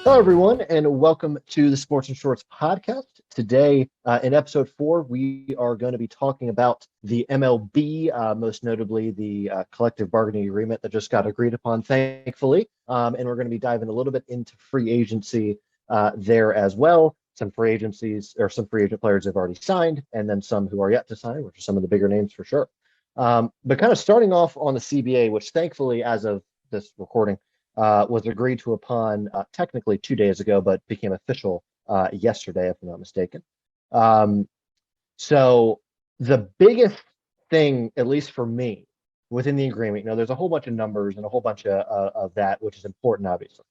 Hello, everyone, and welcome to the Sports and Shorts podcast. Today, in episode 4, we are going to be talking about the MLB, most notably the collective bargaining agreement that just got agreed upon, thankfully. And we're going to be diving a little bit into free agency there as well. Some free agent players have already signed, and then some who are yet to sign, which are some of the bigger names for sure. But kind of starting off on the CBA, which thankfully, as of this recording, was agreed to upon technically 2 days ago, but became official yesterday, if I'm not mistaken. So the biggest thing, at least for me, within the agreement, there's a whole bunch of numbers and a whole bunch of that, which is important, obviously.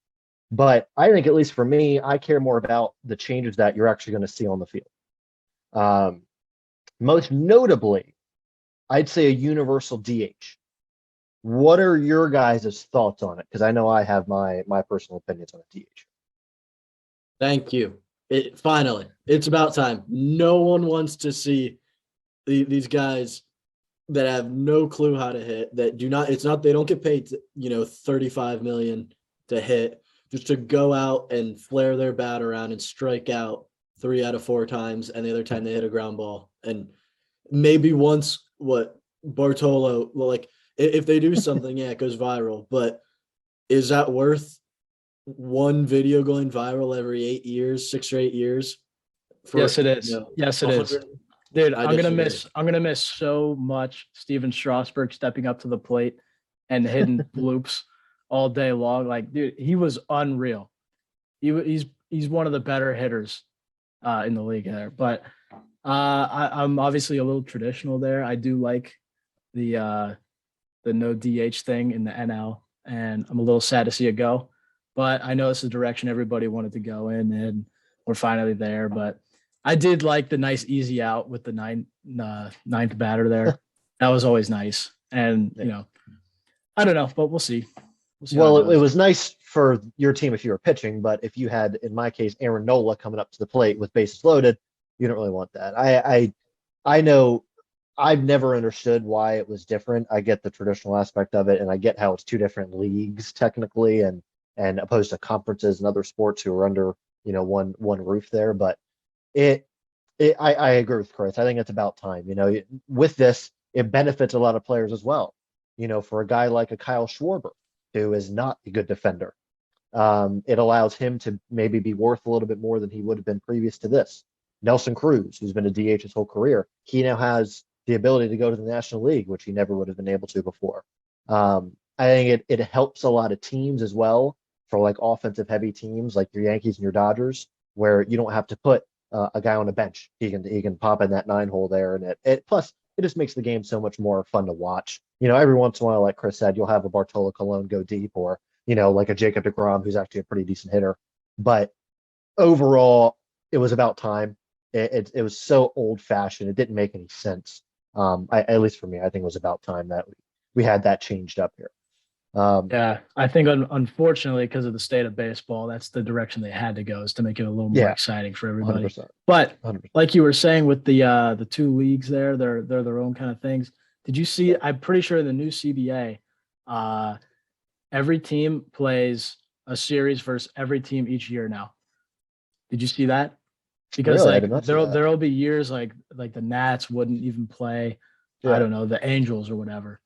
But I think, at least for me, I care more about the changes that you're actually going to see on the field. Most notably, I'd say a universal DH. What are your guys' thoughts on it? Because I know I have my personal opinions on a DH. Thank you. Finally, it's about time. No one wants to see these guys that have no clue how to hit, that do not. It's not they don't get paid, $35 million to hit, just to go out and flare their bat around and strike out 3 out of 4 times, and the other time they hit a ground ball, and maybe once Bartolo, if they do something, yeah, it goes viral. But is that worth one video going viral every 8 years, 6 or 8 years? Yes, it is. Yes, it is. Dude, I'm gonna miss so much Steven Strasburg stepping up to the plate and hitting bloops all day long. Like, dude, he was unreal. He's one of the better hitters in the league there. But I'm obviously a little traditional there. I do like the no DH thing in the NL, and I'm a little sad to see it go. But I know it's the direction everybody wanted to go in, and we're finally there. But I did like the nice easy out with the ninth batter there. That was always nice. And, I don't know, but we'll see. Well, it was nice for your team if you were pitching, but if you had, in my case, Aaron Nola coming up to the plate with bases loaded, you don't really want that. I know I've never understood why it was different. I get the traditional aspect of it, and I get how it's 2 different leagues technically, and opposed to conferences and other sports who are under one roof there. But I agree with Chris. I think it's about time. With this, it benefits a lot of players as well. For a guy like a Kyle Schwarber, who is not a good defender, it allows him to maybe be worth a little bit more than he would have been previous to this. Nelson Cruz, who's been a DH his whole career, he now has the ability to go to the National League, which he never would have been able to before. I think it helps a lot of teams as well, for offensive heavy teams like your Yankees and your Dodgers, where you don't have to put a guy on a bench. He can pop in that 9-hole there, and it plus it just makes the game so much more fun to watch. Every once in a while, like Chris said, you'll have a Bartolo Colon go deep, or like a Jacob deGrom, who's actually a pretty decent hitter. But overall, it was about time. It was so old fashioned. It didn't make any sense. At least for me, I think it was about time that we had that changed up here. Yeah, I think unfortunately, because of the state of baseball, that's the direction they had to go, is to make it a little more exciting for everybody. 100%. But 100%. like you were saying with the 2 leagues there, they're their own kind of things. Did you see? I'm pretty sure in the new CBA, every team plays a series versus every team each year now. Did you see that? Because really? there'll be years like the Nats wouldn't even play. Yeah. I don't know, the Angels or whatever.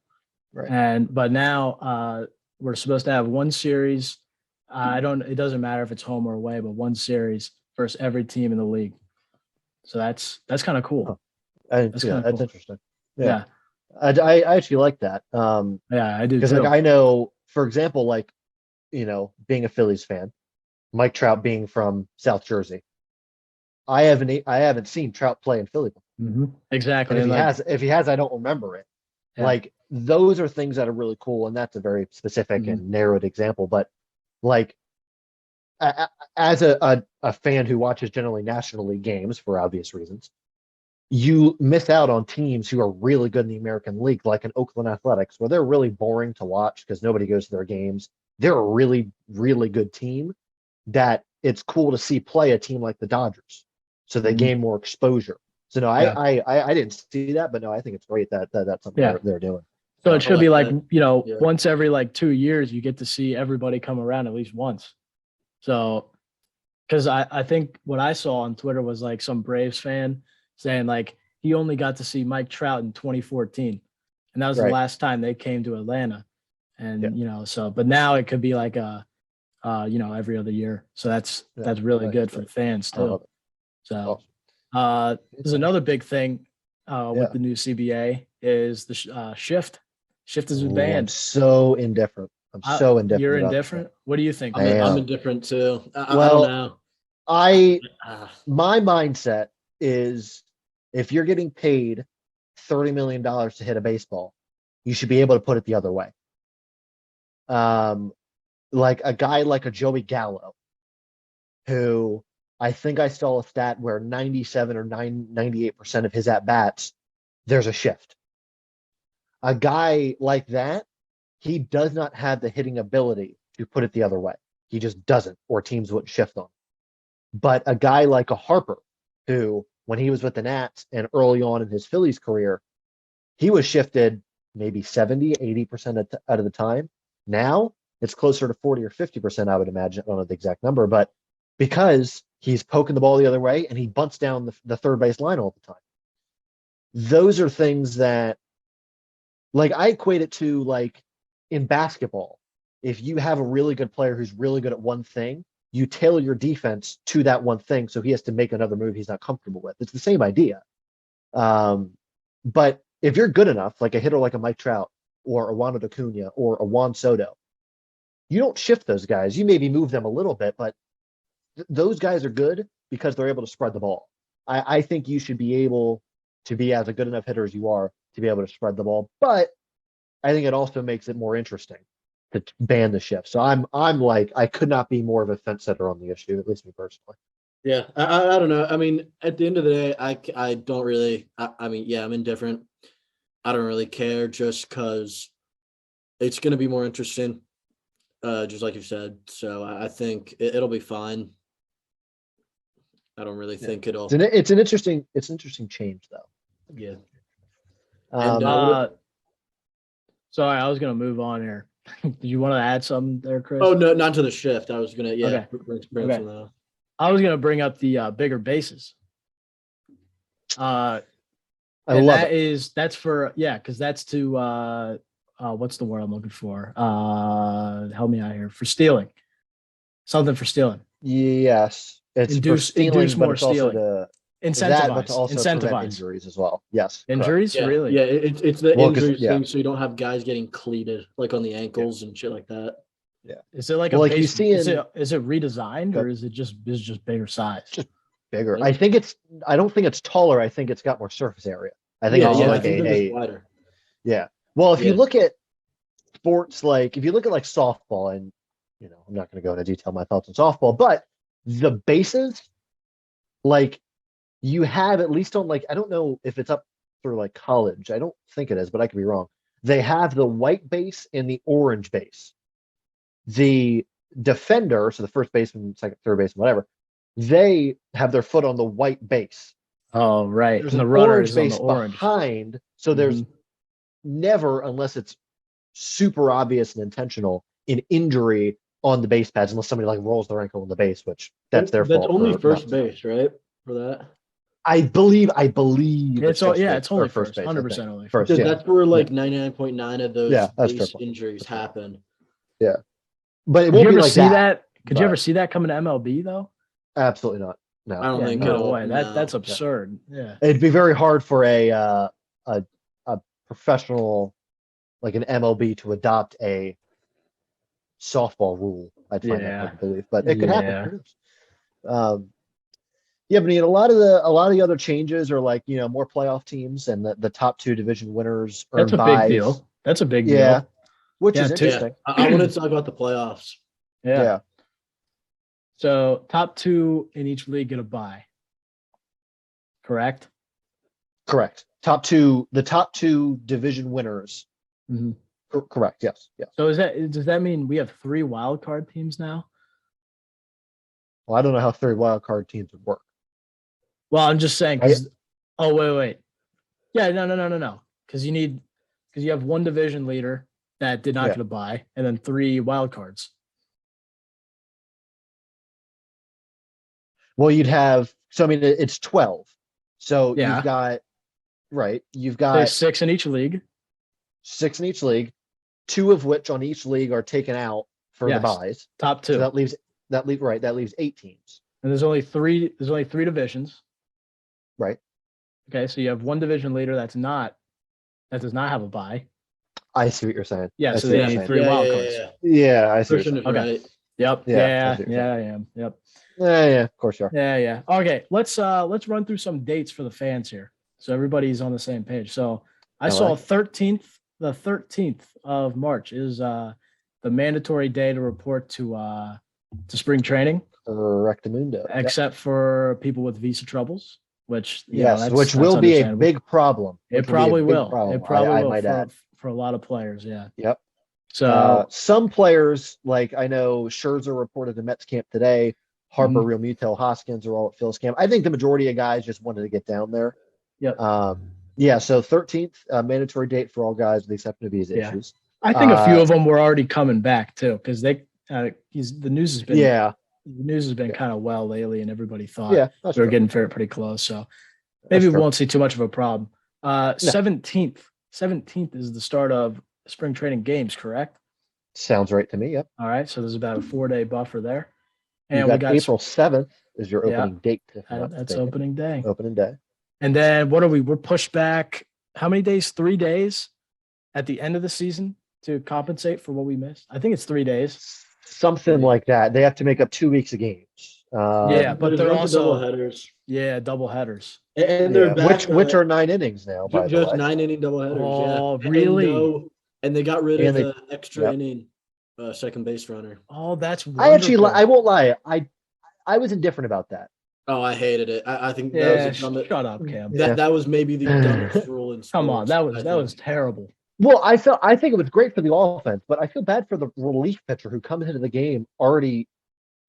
Right. But now we're supposed to have one series. It doesn't matter if it's home or away, but one series versus every team in the league. So that's kind of cool. That's cool. Interesting. Yeah. I actually like that. Yeah, I do. Because I know, for example, being a Phillies fan, Mike Trout being from South Jersey, I haven't seen Trout play in Philly before. Mm-hmm. Exactly. And if he has, I don't remember it. Yeah. Those are things that are really cool, and that's a very specific and narrowed example. But as a fan who watches generally National League games for obvious reasons, you miss out on teams who are really good in the American League, like an Oakland Athletics, where they're really boring to watch because nobody goes to their games. They're a really, really good team that it's cool to see play a team like the Dodgers, so they gain more exposure. So no, I didn't see that, but no, I think it's great that that's something they're doing. So it should be once every 2 years, you get to see everybody come around at least once. So Because I think what I saw on Twitter was like some Braves fan saying like he only got to see Mike Trout in 2014, and that was the Right. last time they came to Atlanta. And Yeah. so but now it could be like every other year. So that's really right, good for right. the fans I love too. it. So Awesome. there's another big thing Yeah. with the new CBA is the shift. Shift has been Ooh, I'm banned. so indifferent. I'm so indifferent You're about indifferent. What do you think? I I'm am. indifferent too. I don't Well, know. my mindset is if you're getting paid $30 million to hit a baseball, you should be able to put it the other way. Like a guy like a Joey Gallo, who I think I saw a stat where 97 or 98% of his at bats, there's a shift. A guy like that, he does not have the hitting ability to put it the other way. He just doesn't, or teams wouldn't shift on. But a guy like a Harper, who, when he was with the Nats and early on in his Phillies career, he was shifted maybe 70, 80% out of the time. Now it's closer to 40 or 50%, I would imagine. I don't know the exact number, but because he's poking the ball the other way and he bunts down the third base line all the time. Those are things that, like, I equate it to like in basketball. If you have a really good player who's really good at one thing, you tailor your defense to that one thing, so he has to make another move he's not comfortable with. It's the same idea. But if you're good enough, like a hitter like a Mike Trout or a Ronald Acuna or a Juan Soto, you don't shift those guys. You maybe move them a little bit, but those guys are good because they're able to spread the ball. I think you should be able to be as a good enough hitter as you are to be able to spread the ball. But I think it also makes it more interesting to ban the shift. So I'm like, I could not be more of a fence setter on the issue, at least me personally. Yeah, I don't know. I mean, at the end of the day, I don't really. I mean, yeah, I'm indifferent. I don't really care just because it's going to be more interesting, just like you said. So I think it'll be fine. I don't really think it'll. It's an interesting change though. Yeah. Um, Sorry, I was gonna move on here. Did you want to add something there, Chris? Oh no, not to the shift. I was gonna Okay. bring Okay. some of that. I was gonna bring up the bigger bases. I And love it. that's for because that's to what's the word I'm looking for? Help me out here. For stealing. Something for stealing. Yes, it's for stealing, induce but more it's also stealing. to Incentivize. but to also prevent Incentivize. injuries as well. Yes, correct. Injuries? Yeah, Really? yeah. It's the Well, 'cause- injuries yeah. thing, so you don't have guys getting cleated like on the ankles and shit like that. Is it like Well, a like you base? see is in- it redesigned or is it just bigger size? Just bigger. I don't think it's taller. I think it's got more surface area. I think Yeah, it's yeah. I like think they're just a wider. yeah. Well, if you Yeah. look at sports, like if you look at like softball, and I'm not going to go into detail my thoughts on softball, but the bases, like you have at least on like I don't know if it's up for like college. I don't think it is, but I could be wrong. They have the white base and the orange base. The defender, so the first baseman, second, third baseman, whatever, they have their foot on the white base. Oh, right. There's And an the runner orange is on base the orange. behind, so there's never, unless it's super obvious and intentional, an injury on the base pads, unless somebody like rolls their ankle on the base, which that's their fault. That's only for first not- base, right? For that. I believe It's all, just yeah, base- it's only or first, base, I 100% think. only First, first. Because yeah. that's where like 99.9 of those Yeah, that's base true. injuries happen. But it Did won't you be ever like see that? Could you but- ever see that coming to MLB though? Absolutely not. No, I don't Yeah, think no it'll. way. No. That's absurd. Yeah. it'd be very hard for a professional like an MLB to adopt a softball rule. I'd find that Yeah. hard to believe, but it could Yeah. happen. Who knows? Yeah, but a lot of the other changes are like more playoff teams and the top two division winners earn That's a buys. big deal. That's a big Yeah, deal. which Yeah, is too. interesting. I want to talk about the playoffs. Yeah. So top two in each league get a bye. Correct? Correct. The top two division winners. Mhm. Correct. Yes. Yeah. So does that mean we have 3 wild card teams now? Well, I don't know how 3 wild card teams would work. Well, I'm just saying oh wait. Yeah, no. Because you have one division leader that did not Yeah. get a bye, and then 3 wild cards. Well, you'd have, so I mean, it's 12. So Yeah. you've got, right, you've There's got 6 in each league. 6 in each league, 2 of which on each league are taken out for the Yes. buys. Top So 2. that leaves 8 teams. And there's only 3 divisions. Right. Okay, so you have one division leader that does not have a bye. I see what you're saying. Yeah, I so see they what need you're 3 saying. wild cards. Yeah, I see what Christian you're is saying. Okay. right. Yep. Yeah, I Yeah. see what you're Yeah, I am. Yep. Yeah, of course you are. Yeah. Okay, let's run through some dates for the fans here, so everybody's on the same page. So I I saw like 13th, the 13th of March is the mandatory day to report to spring training, Rectamundo. Yep. except for people with visa troubles, which Yes, which will be a big problem. It which will be a probably big will. problem, It probably I will might add. for a lot of players. Yeah. Yep. So Some players, like I know Scherzer reported to Mets camp today. Harper, Realmuto, Hoskins are all at Phil's camp. I think the majority of guys just wanted to get down there. Yep. Yeah, so 13th mandatory date for all guys with the exception of visa issues. I think a few of them were already coming back too, because the news has been Yeah, the news has been kind of well lately, and everybody thought yeah, that's we were true. getting pretty close. So That's maybe we true. won't see too much of a problem. 17th is the start of spring training games, correct? Sounds right to me. Yep. All right, so there's about a 4-day buffer there, You and got we got April 7th is your Yeah. opening date. If I'm not that's mistaken. opening day. Opening day. And then what are we? We're pushed back. How many days? 3 days at the end of the season to compensate for what we missed. I think it's 3 days. Something like that. They have to make up 2 weeks of games. Yeah, but there's they're a bunch of also- double headers. Yeah, double headers. And they're back, which are 9 innings now, by the just way. 9-inning double headers. Oh, yeah. really? And they got rid And of they- the extra yep. inning second base runner. Oh, that's I actually, wonderful. I won't lie. I was indifferent about that. Oh, I hated it. I think that Yeah, was the dumbest. shut up, Cam. That was maybe the dumbest rule in sports. Come on, that was I think. terrible. Well, I think it was great for the offense, but I feel bad for the relief pitcher who comes into the game already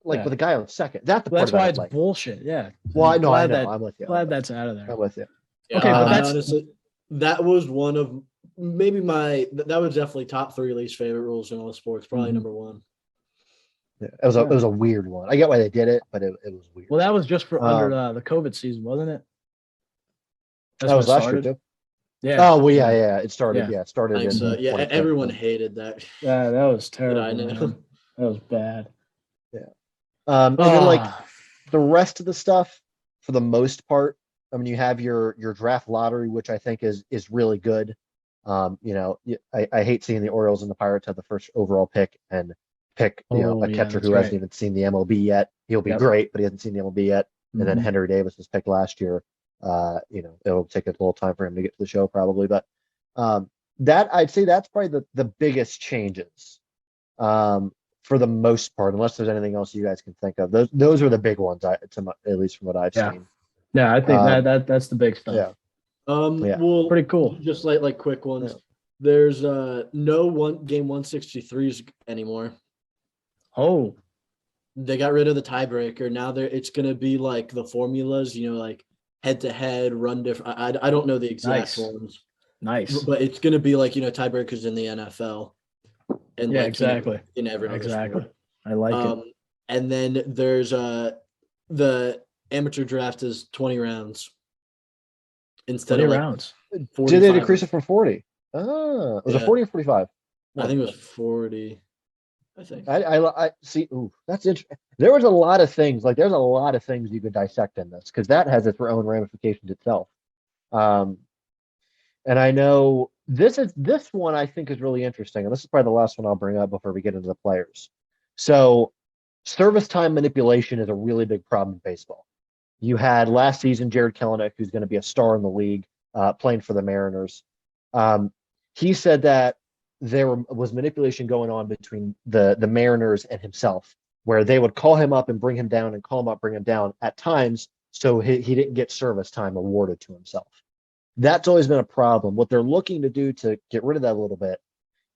Yeah. with a guy on second. That's the Well, part that's why about it's it, like, bullshit. Yeah. well, I know, Glad I'm with you. Glad that's out of there. I'm with you. Yeah, Okay, but that's- honestly, that was one of maybe that was definitely top 3 least favorite rules in all sports. Probably Mhm. number 1. Yeah, it was a weird one. I get why they did it, but it was weird. Well, that was just for Um, under the COVID season, wasn't it? That's that was when it last year started? too. Yeah. Oh well, yeah. It started. Yeah. Yeah, it started. I think in so. Yeah, 2020. everyone hated that. Yeah, that was Did terrible. I know? Man. That was bad. And then like Ah, the rest of the stuff, for the most part, I mean, you have your draft lottery, which I think is really good. I hate seeing the Orioles and the Pirates have the first overall pick and pick a yeah, catcher that's who hasn't right. even seen the MLB yet. He'll be Yep. great, but he hasn't seen the MLB yet. And then Mhm. Henry Davis was picked last year. It'll take a little time for him to get to the show probably, but that I'd say that's probably the biggest changes for the most part, unless there's anything else you guys can think of. Those are the big ones, at least from what I've Yeah. seen. Yeah, I think Um, that's the big stuff. Yeah. Yeah. Well, Pretty cool. just like quick ones. Yeah. There's no game 163s anymore. Oh, They got rid of the tiebreaker. Now it's gonna be like the formulas, like head to head, run different. I don't know the exact Nice. ones, nice. but it's gonna be like tiebreakers in the NFL. And Yeah, like, exactly. in every other Exactly. sport. I like it. And then there's the amateur draft is 20 rounds instead 20 of rounds. 45. Did they decrease it from 40? Was it Yeah. 40 or 45? I think it was 40. I think. I see. Ooh, that's interesting. There was a lot of things. Like, there's a lot of things you could dissect in this because that has its own ramifications itself. And I know this one I think is really interesting, and this is probably the last one I'll bring up before we get into the players. So, service time manipulation is a really big problem in baseball. You had last season Jared Kelenic, who's going to be a star in the league, playing for the Mariners. He said that there was manipulation going on between the Mariners and himself, where they would call him up and bring him down and call him up, bring him down at times, so he didn't get service time awarded to himself. That's always been a problem. What they're looking to do to get rid of that a little bit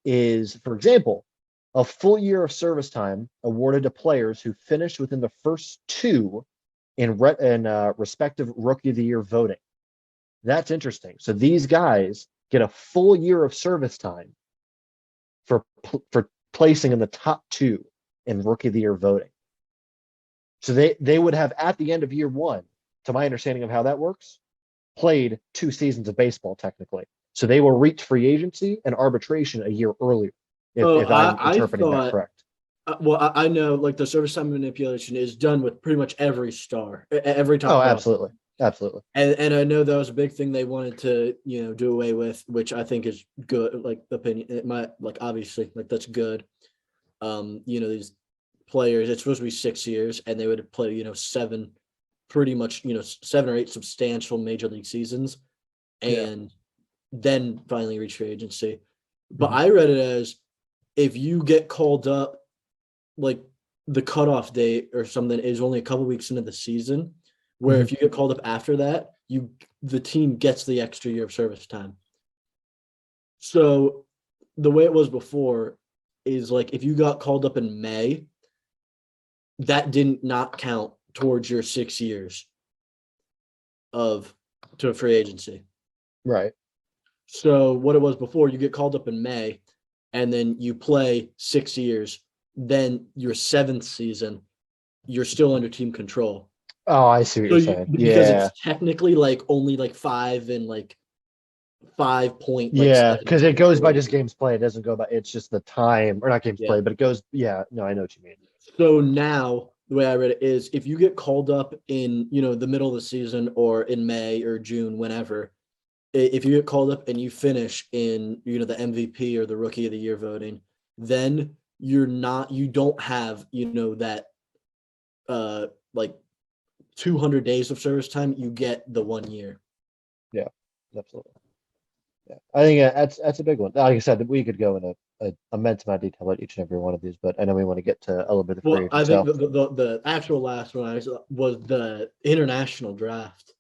is, for example, a full year of service time awarded to players who finished within the first 2 in respective Rookie of the Year voting. That's interesting. So these guys get a full year of service time for placing in the top 2 in Rookie of the Year voting. So they would have at the end of year one, to my understanding of how that works, played 2 seasons of baseball technically. So they will reach free agency and arbitration a year earlier. If I'm I interpreting that thought. correct. I know like the service time manipulation is done with pretty much every star, every top. Oh, prospect. absolutely. Absolutely. And I know that was a big thing they wanted to, do away with, which I think is good. Like the opinion, it might like obviously like that's good. These players, it's supposed to be 6 years, and they would play, 7, pretty much, 7 or 8 substantial major league seasons, and then finally reach free agency. But I read it as if you get called up, like the cutoff date or something is only a couple weeks into the season, where if you get called up after that, the team gets the extra year of service time. So the way it was before is like if you got called up in May, that didn't not count towards your 6 years to a free agency. Right. So what it was before, you get called up in May, and then you play 6 years. Then your 7th season, you're still under team control. Oh, I see what you're saying. Because it's technically like only like 5 and like 5 point. Yeah, because it goes by just games played. It doesn't go by. It's just the time, or not games played, but it goes. Yeah, no, I know what you mean. So now the way I read it is, if you get called up in the middle of the season or in May or June, whenever, if you get called up and you finish in the MVP or the Rookie of the Year voting, then you don't have that like 200 days of service time. You get the 1 year. Yeah, absolutely. Yeah, I think that's a big one. Like I said, we could go in a immense amount of detail about each and every one of these, but I know we want to get to a little bit of the free I think agent the actual last one was the international draft.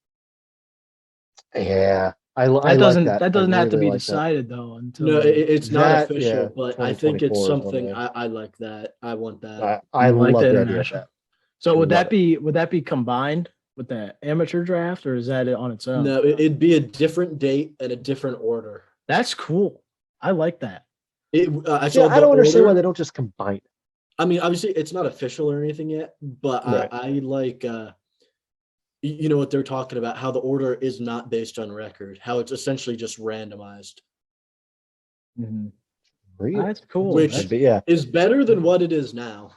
Yeah, I That like doesn't that. that doesn't have to really be like that. decided though until No, it's not That, official, yeah, but I think it's 2024 is when something they- I like that. I want that. I You like love the the idea of international. that. So would Love that be combined with the amateur draft, or is that on its own? No, it'd be a different date and a different order. That's cool. I like that. I Yeah, saw I don't understand why order. they don't just combine it. I mean, obviously, it's not official or anything yet, but Right. I like, what they're talking about, how the order is not based on record, how it's essentially just randomized. Really? That's cool. Which That's- is better than what it is now.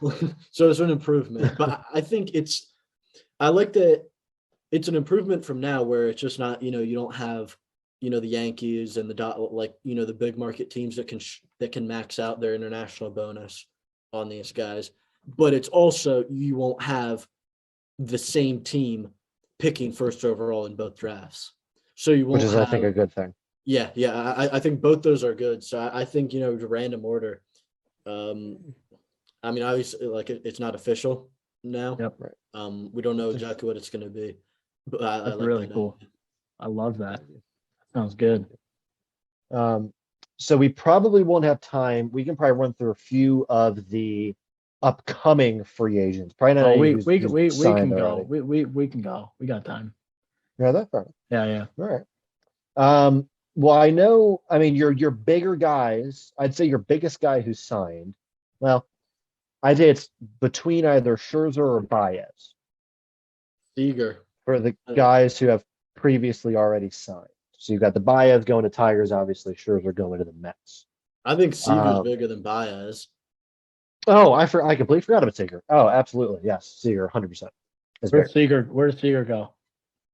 So it's an improvement. But I think I like that it's an improvement from now, where it's just not, you don't have, the Yankees and the big market teams that can max out their international bonus on these guys. But it's also, you won't have the same team picking first overall in both drafts. So you won't Which is, I think, a good thing. Yeah. I think both those are good. So I think, random order. I mean, obviously, like it's not official now. Yep. Right. We don't know exactly what it's going to be, but I That's like really that cool. idea. I love that. Sounds good. So we probably won't have time. We can probably run through a few of the upcoming free agents. Probably not. Oh, any we who's can signed go. already. We can go. We got time. Yeah, that's fine. Yeah. All right. Well, I know. I mean, your bigger guys. I'd say your biggest guy who's signed. Well, I'd say it's between either Scherzer or Baez Seager. for the guys who have previously already signed. So you've got the Baez going to Tigers, obviously. Scherzer going to the Mets. I think Seager's bigger than Baez. Oh, I completely forgot about Seager. Oh, absolutely, yes, Seager, 100%. Where's Seager go?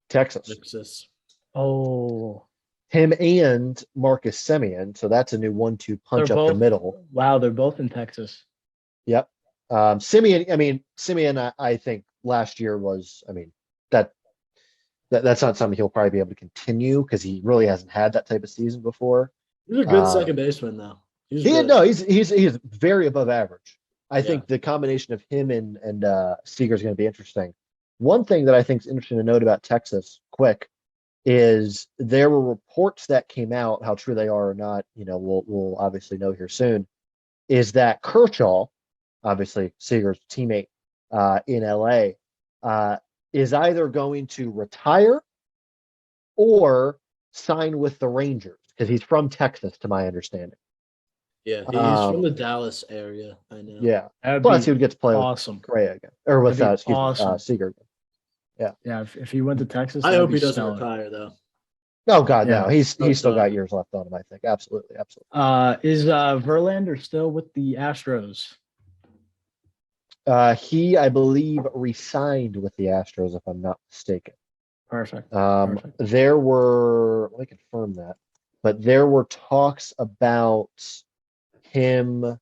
Texas. Oh, Him and Marcus Semien. So that's a new 1-2 punch up the middle. Wow, they're both in Texas. Yep. Semien, I think last year was. I mean, that's not something he'll probably be able to continue because he really hasn't had that type of season before. He's a good second baseman, though. He's very above average. I think the combination of him and Seager is going to be interesting. One thing that I think is interesting to note about Texas, quick, is there were reports that came out, how true they are or not, we'll obviously know here soon, is that Kershaw, obviously Seager's teammate in LA, is either going to retire or sign with the Rangers because he's from Texas, to my understanding. Yeah, he's from the Dallas area. I know. Yeah. That'd Plus, be he would get to play awesome. with Correa again, or with That'd be excuse awesome. me, Seager again. Yeah, if he went to Texas, I that'd hope be he doesn't stellar. retire though. Oh God, no, Yeah. he's still But, got years left on him. I think absolutely. Is Verlander still with the Astros? He, I believe, re-signed with the Astros, if I'm not mistaken. Perfect. There were, let me confirm that, but there were talks about him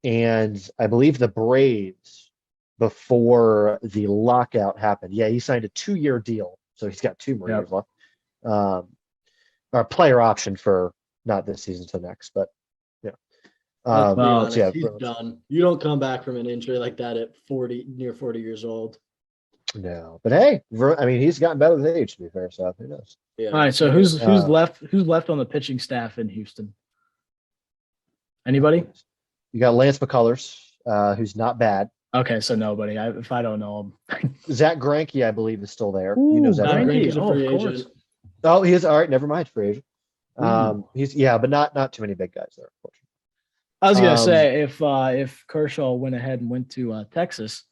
and I believe the Braves before the lockout happened. Yeah, he signed a 2-year deal, so he's got 2 more Yep. years left. Or player option for not this season to next, but yeah. Let's be well, honest, yeah, he's done. You don't come back from an injury like that at near 40 years old. no, but hey, I mean, he's gotten better with age. To be fair, so who knows? Yeah. All right. So who's Uh, left? Who's left on the pitching staff in Houston? Anybody? You got Lance McCullers, who's not bad. Okay, so nobody. If I don't know him. Zach Greinke, I believe, is still there. Ooh, you know Zach Zach Greinke. Greinke's a Oh, free of course. agent. Oh, he is all right. Never mind, free agent. Ooh. He's but not too many big guys there, unfortunately. I was gonna Um, say if Kershaw went ahead and went to Texas,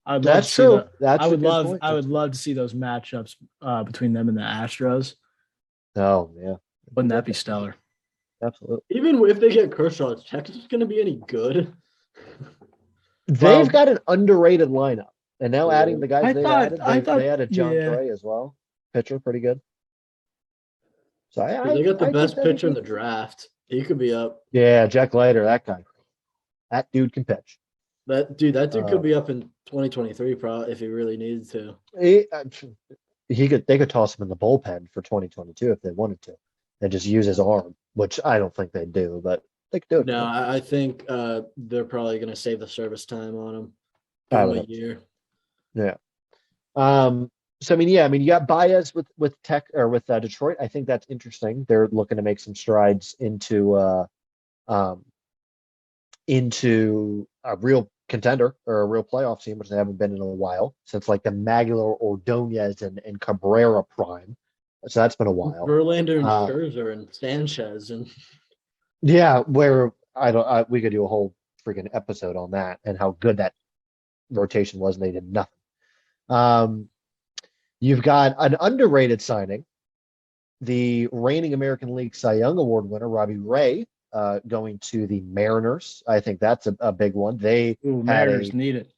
I'd love That's to see true. that. That's I a would good love point. I would love to see those matchups between them and the Astros. Oh yeah, Wouldn't that be stellar? absolutely. Even if they get Kershaw, is Texas going to be any good? They've Well- got an underrated lineup, and now Yeah. adding the guys I thought they added John yeah. Gray as well, pitcher, pretty good. So They got the I best think that'd pitcher in be- the draft. He could be up. Yeah, Jack Leiter, that guy. That dude can pitch. That dude Uh, could be up in 2023 probably if he really needed to. They could toss him in the bullpen for 2022 if they wanted to, and just use his arm, which I don't think they do, but they could do it. No, I think they're probably going to save the service time on him. I Give him would a hope so. year. So I mean, you got Baez with Tech or with Detroit. I think that's interesting. They're looking to make some strides into a real contender or a real playoff team, which they haven't been in a while since like the Magular, Ordonez, and Cabrera prime. So that's been a while. Verlander and Scherzer and Sanchez and Yeah, where we could do a whole freaking episode on that and how good that rotation was, and they did nothing. You've got an underrated signing, the reigning American League Cy Young Award winner, Robbie Ray, going to the Mariners. I think that's a big one. They Ooh, had Mariners need it.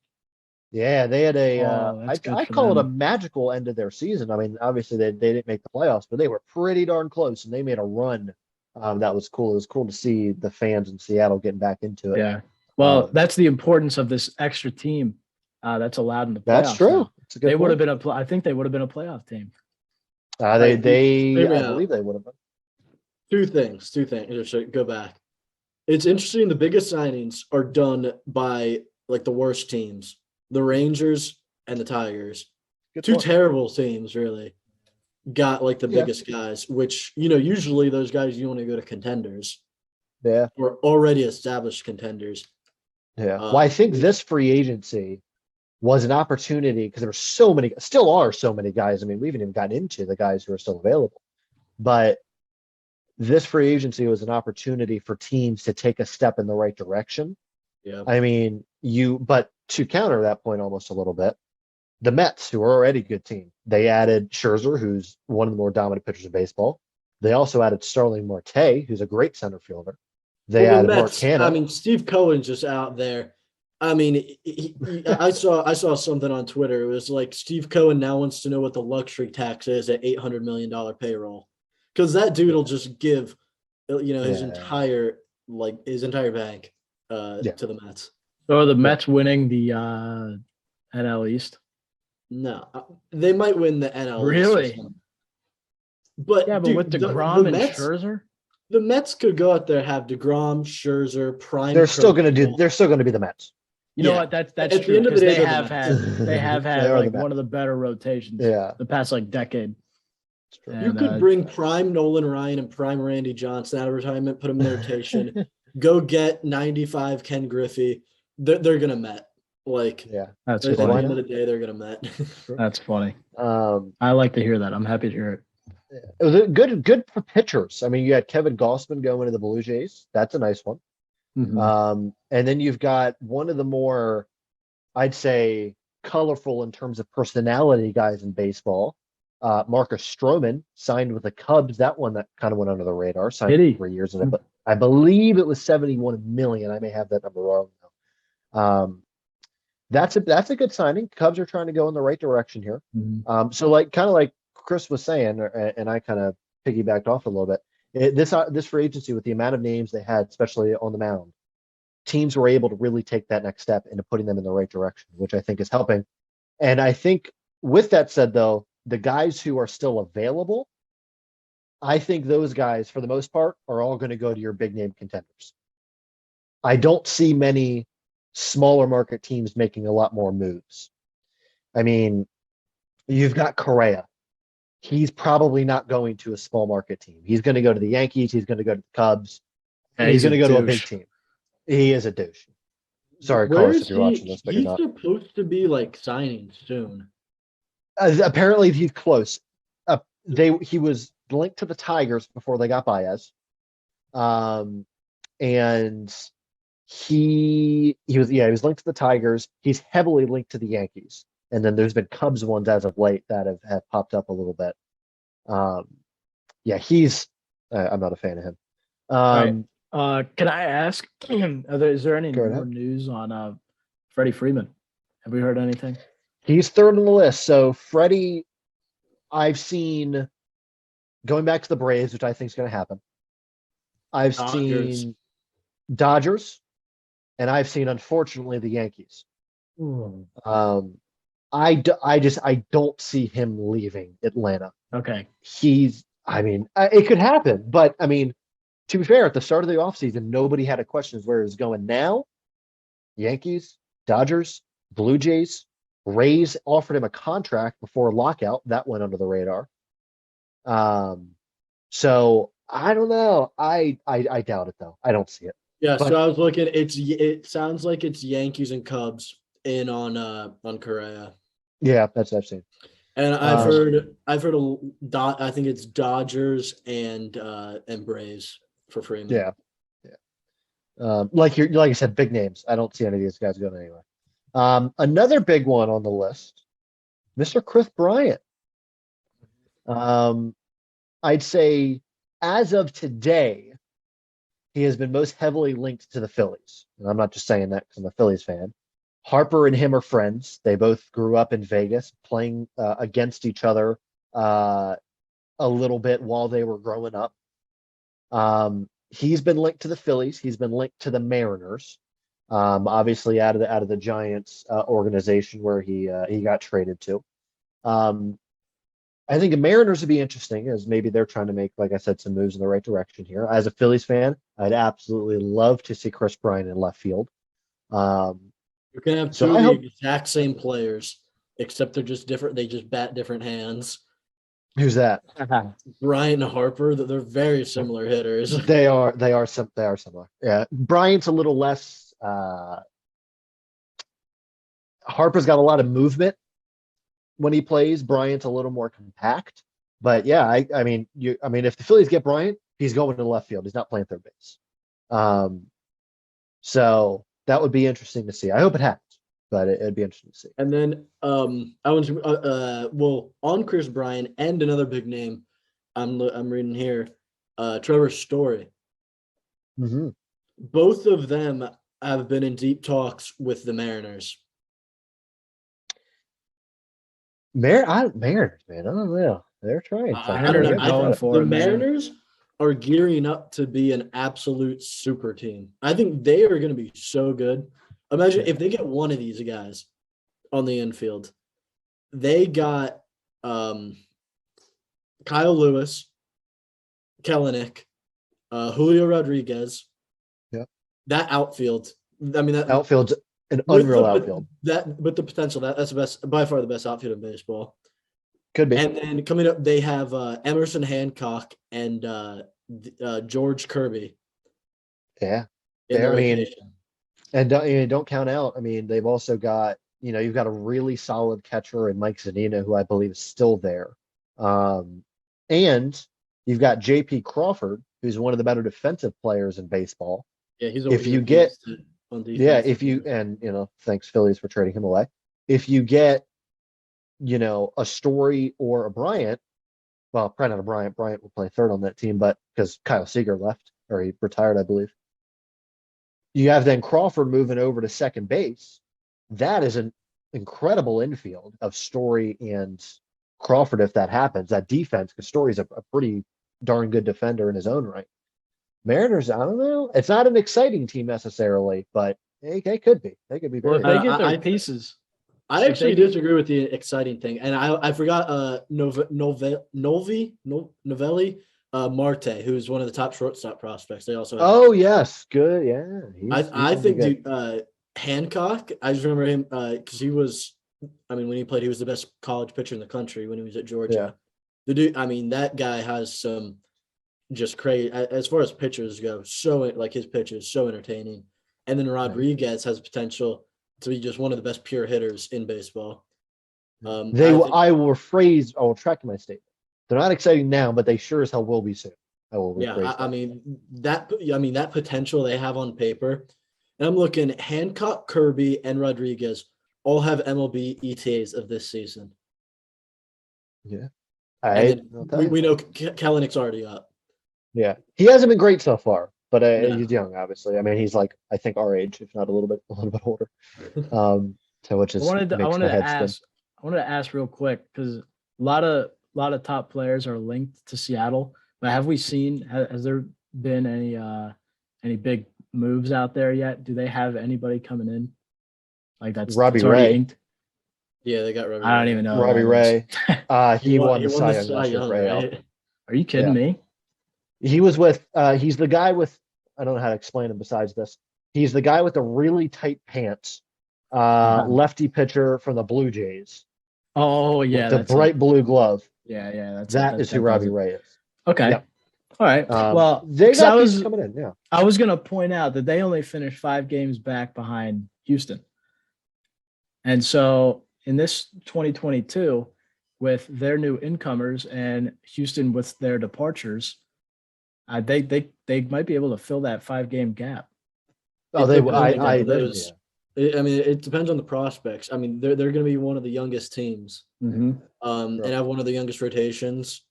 they had That's good I for call it a them. magical end of their season. I mean, obviously they didn't make the playoffs, but they were pretty darn close, and they made a run. That was cool. It was cool to see the fans in Seattle getting back into it. Yeah. Well, that's the importance of this extra team that's allowed in the playoffs. That's true. now. It's a good They would have point. been I think they would have been a playoff team. I Hear me believe out. they would have been. two things. Just go back. It's interesting. The biggest signings are done by like the worst teams, the Rangers and the Tigers. Good Two point. terrible teams, really. Got like the Yeah. biggest guys, which usually those guys you want to go to contenders Yeah. or already established contenders. Yeah. Well, I think this free agency was an opportunity because there were so many, still are so many guys. I mean, we haven't even gotten into the guys who are still available, but this free agency was an opportunity for teams to take a step in the right direction. Yeah. I mean, but to counter that point almost a little bit, the Mets, who are already a good team, they added Scherzer, who's one of the more dominant pitchers in baseball. They also added Starling Marte, who's a great center fielder. They Well, added the Mark Mets, Canha. I mean, Steve Cohen's just out there. I mean, I saw something on Twitter. It was like Steve Cohen now wants to know what the luxury tax is at $800 million payroll, because that dude will just give, his Yeah. entire bank Yeah. to the Mets. So are the Mets winning the NL East? No, they might win the NL East Really? or something. But Yeah, but dude, with the DeGrom and Mets, Scherzer? the Mets could go out there, have DeGrom, Scherzer, prime. They're still going to Kershaw. They're still going to be the Mets. You know Yeah. what? That's At the true end of the because day, they they're the have Mets. had they have They had are the like Mets. one of the better rotations Yeah. the past like decade. It's true. You And, could bring prime Nolan Ryan and prime Randy Johnson out of retirement, put them in the rotation, go get 95 Ken Griffey. They're gonna Met. Like Yeah. That's at the why end funny. of the day, they're gonna Met. That's funny. Um, I like to hear that. I'm happy to hear it. It was good for pitchers. I mean, you had Kevin Gossman going to the Blue Jays. That's a nice one. And then you've got one of the more, I'd say, colorful in terms of personality guys in baseball. Marcus Stroman signed with the Cubs. That one that kind of went under the radar. Signed Did he? for 3 years, and I believe it was 71 million. I may have that number wrong though. That's a good signing. Cubs are trying to go in the right direction here. So kind of like Chris was saying, and I kind of piggybacked off a little bit. This free agency with the amount of names they had, especially on the mound, teams were able to really take that next step into putting them in the right direction, which I think is helping. And I think with that said, though, the guys who are still available, I think those guys, for the most part, are all going to go to your big name contenders. I don't see many smaller market teams making a lot more moves. I mean, you've got Correa. He's probably not going to a small market team. He's going to go to the Yankees. He's going to go to the Cubs. And he's going to go to a big team. He is a douche. Sorry, Carlos, if you're watching this, but you're not. He's supposed to be like signing soon. Apparently, he's close. He was linked to the Tigers before they got Baez, and he was linked to the Tigers. He's heavily linked to the Yankees, and then there's been Cubs ones as of late that have popped up a little bit. He's I'm not a fan of him. Can I ask? Is there any more news on Freddie Freeman? Have we heard anything? He's third on the list. So Freddie, I've seen going back to the Braves, which I think is going to happen. I've seen Dodgers, and I've seen, unfortunately, the Yankees. I don't see him leaving Atlanta. Okay. It could happen, but I mean, to be fair, at the start of the offseason, nobody had a question where he's going. Now, Yankees, Dodgers, Blue Jays, Rays offered him a contract before lockout. That went under the radar. So I don't know. I doubt it though. I don't see it. Yeah, so I was looking. It sounds like it's Yankees and Cubs in on Correa. Yeah, that's what I've seen. And I've heard I think it's Dodgers and Braves for Freeman. Yeah. Like I said, big names. I don't see any of these guys going anywhere. Another big one on the list, Mr. Chris Bryant. I'd say as of today, he has been most heavily linked to the Phillies. And I'm not just saying that because I'm a Phillies fan. Harper and him are friends. They both grew up in Vegas playing against each other a little bit while they were growing up. He's been linked to the Phillies. He's been linked to the Mariners. Obviously out of the Giants organization where he got traded to. I think the Mariners would be interesting as maybe they're trying to make, like I said, some moves in the right direction here. As a Phillies fan, I'd absolutely love to see Chris Bryant in left field. You're gonna have two of the exact same players, except they're just different. They just bat different hands. Who's that? Bryant and Harper. They're very similar hitters. They are similar. Yeah, Bryant's a little less. Harper's got a lot of movement when he plays. Bryant's a little more compact. But yeah, I mean, if the Phillies get Bryant, he's going to left field. He's not playing third base. So that would be interesting to see. I hope it happens, but it'd be interesting to see. And then I was on Chris Bryant and another big name. I'm reading here, Trevor Story. Mm-hmm. Both of them have been in deep talks with the Mariners. Mariners, man. I don't know. They're trying. The Mariners are gearing up to be an absolute super team. I think they are going to be so good. Imagine if they get one of these guys on the infield. They got Kyle Lewis, Kelenic, Julio Rodriguez. Yeah. That outfield. I mean, that outfield's an unreal outfield. With the potential, that's the best, by far the best outfield in baseball. Could be. And then coming up, they have Emerson Hancock and George Kirby. Yeah. And don't count out. I mean, they've also got, you've got a really solid catcher in Mike Zunino, who I believe is still there. And you've got J.P. Crawford, who's one of the better defensive players in baseball. Yeah, he's If he's you a get, beast on defense. yeah, if you, and, thanks Phillies for trading him away. If you get, a Story or a Bryant, well, probably not a Bryant. Bryant will play third on that team, but because Kyle Seager left, or he retired, I believe. You have then Crawford moving over to second base. That is an incredible infield of Story and Crawford if that happens. That defense, because Story's a pretty darn good defender in his own right. Mariners, I don't know. It's not an exciting team necessarily, but they could be. They could be Well, very if they good. get their I- pieces, I if actually they get- disagree with the exciting thing, and I forgot Novelli Marte, who's one of the top shortstop prospects. They also have, Oh, yes. Good. Yeah. I gonna be think good. Hancock. I just remember him because he was. I mean, when he played, he was the best college pitcher in the country when he was at Georgia. Yeah. The dude. I mean, that guy has some just crazy as far as pitchers go. So like his pitch is so entertaining, and then Rodriguez has potential to be just one of the best pure hitters in baseball. I will retract my statement. They're not exciting now, but they sure as hell will be soon. I will rephrase that. I mean that potential they have on paper. And I'm looking Hancock, Kirby, and Rodriguez all have MLB ETAs of this season. Yeah. And I'll then tell you. we know Kellenick's already up. Yeah. He hasn't been great so far, but No. he's young, obviously. I mean, he's like, I think our age, if not a little bit older. So which I is wanted makes my to head spin. ask. I wanted to ask real quick because a lot of top players are linked to Seattle. But have we seen? Has there been any big moves out there yet? Do they have anybody coming in like that's Robbie already Ray. inked? Yeah, they got Robbie. I don't Ray. even know. who Robbie that is. Ray. He won the Cy the Young last year for AL. right? Are you kidding me? He was with he's the guy with, I don't know how to explain him besides this. He's the guy with the really tight pants. Lefty pitcher from the Blue Jays. Oh yeah, With the bright blue glove. Yeah. That is who Robbie Ray is. Okay. Yep. All right. Well, they 'cause got pieces coming in. Yeah. I was going to point out that they only finished 5 games back behind Houston. And so in this 2022, with their new incomers and Houston with their departures, they might be able to fill that 5-game gap. Oh, It they. depends I on those. I mean, it depends on the prospects. I mean, they're going to be one of the youngest teams, and have one of the youngest rotations.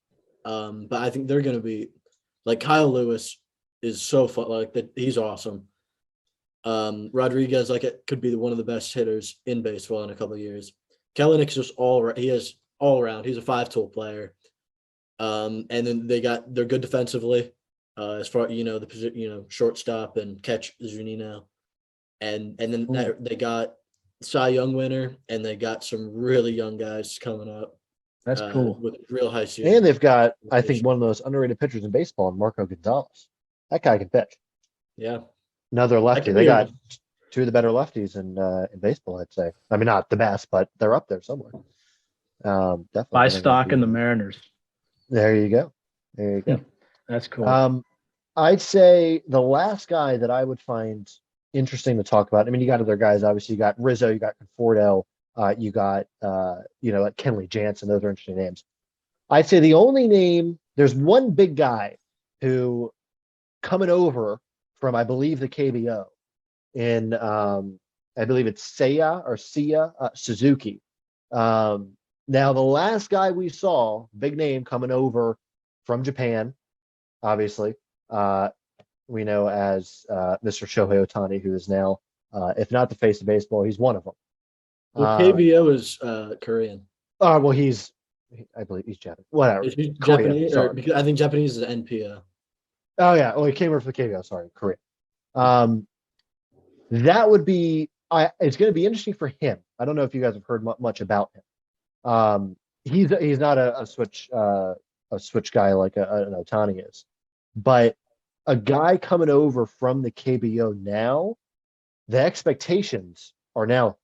But I think they're going to be like Kyle Lewis is so fun. Like that, he's awesome. Rodriguez, like it could be one of the best hitters in baseball in a couple of years. Kellenick's just he is all around. He's a 5-tool player. And then they're good defensively. As far the position, shortstop and catch Zunino. And then they got Cy Young winner, and they got some really young guys coming up. That's cool. With real high ceiling. And they've got, I think, one of the most underrated pitchers in baseball, Marco Gonzalez. That guy can pitch. Yeah. Another lefty. could They be got a- 2 of the better lefties in baseball, I'd say. I mean, not the best, but they're up there somewhere. Definitely. Buy I think stock in the it'd be- Mariners. There you go. There you go. That's cool. I'd say the last guy that I would find interesting to talk about. I mean, you got other guys. Obviously, you got Rizzo, you got Conforto, you got like Kenley Jansen. Those are interesting names. I'd say the only name, there's one big guy who coming over from, I believe, the KBO in I believe it's Sia Suzuki. Now the last guy we saw, big name coming over from Japan, obviously. We know as Mr. Shohei Ohtani, who is now, if not the face of baseball, he's one of them. Well, KBO is Korean. Well, I believe he's Japanese. Whatever. Is he Korean, Japanese? sorry. Because I think Japanese is NPO. Oh yeah. Oh, he came over from the KBO. Sorry, Korea. That would be. It's going to be interesting for him. I don't know if you guys have heard much about him. He's not a switch guy like an Ohtani is, but a guy coming over from the KBO now, the expectations are now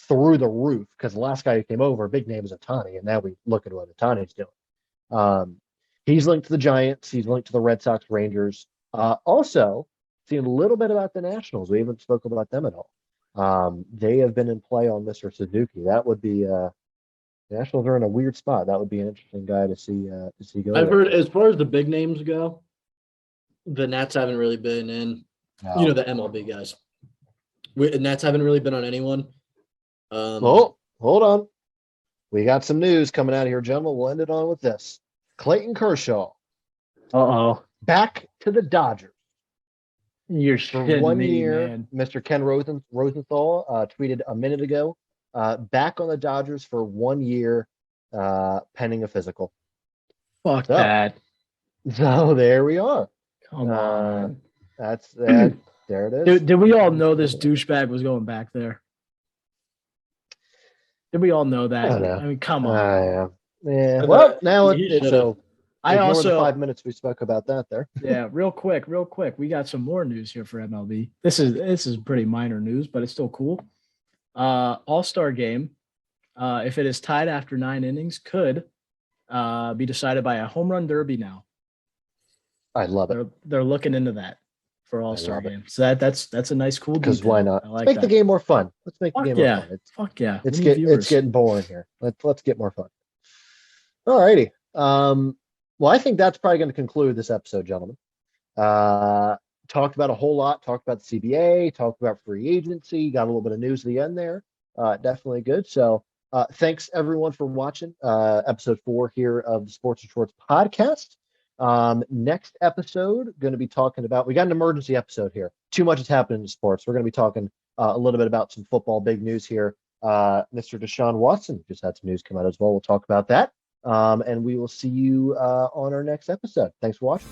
through the roof because the last guy who came over, big name, is Ohtani, and now we look at what Ohtani's doing. He's linked to the Giants. He's linked to the Red Sox, Rangers. Also, seeing a little bit about the Nationals. We haven't spoken about them at all. They have been in play on Mr. Suzuki. That would be Nationals are in a weird spot. That would be an interesting guy to see go. I've there. heard as far as the big names go, the Nats haven't really been in. No. You know, the MLB guys. Nats haven't really been on anyone. Oh, hold on. We got some news coming out of here, gentlemen. We'll end it on with this. Clayton Kershaw Uh-oh. back to the Dodgers You're for shitting 1 me, year. man. Mr. Ken Rosenthal tweeted a minute ago, back on the Dodgers for 1 year, pending a physical. Fuck So, that. So there we are. Come on. That's that. There it is. Did we all know this douchebag was going back there? Did we all know that? I don't know. I mean, come on. Yeah. Yeah. I Well, thought now he should've. so I ignore the also 5 minutes we spoke about that there. yeah, real quick. We got some more news here for MLB. This is pretty minor news, but it's still cool. All-Star game, if it is tied after 9 innings, could be decided by a home run derby now. I love it. They're looking into that for All-Star love it. game. So that's a nice cool Because detail. why not? I Let's like make that. the game more fun. Let's make the Fuck game yeah. more fun. Fuck yeah. It's We need it's viewers. getting boring here. Let's get more fun. All righty. Well, I think that's probably going to conclude this episode, gentlemen. Talked about a whole lot. Talked about the CBA. Talked about free agency. Got a little bit of news at the end there. Definitely good. So thanks everyone for watching episode 4 here of the Sports and Shorts podcast. Next episode, going to be talking about, we got an emergency episode here. Too much has happened in sports. We're going to be talking a little bit about some football big news here. Mr. Deshaun Watson just had some news come out as well. We'll talk about that. And we will see you on our next episode. Thanks for watching.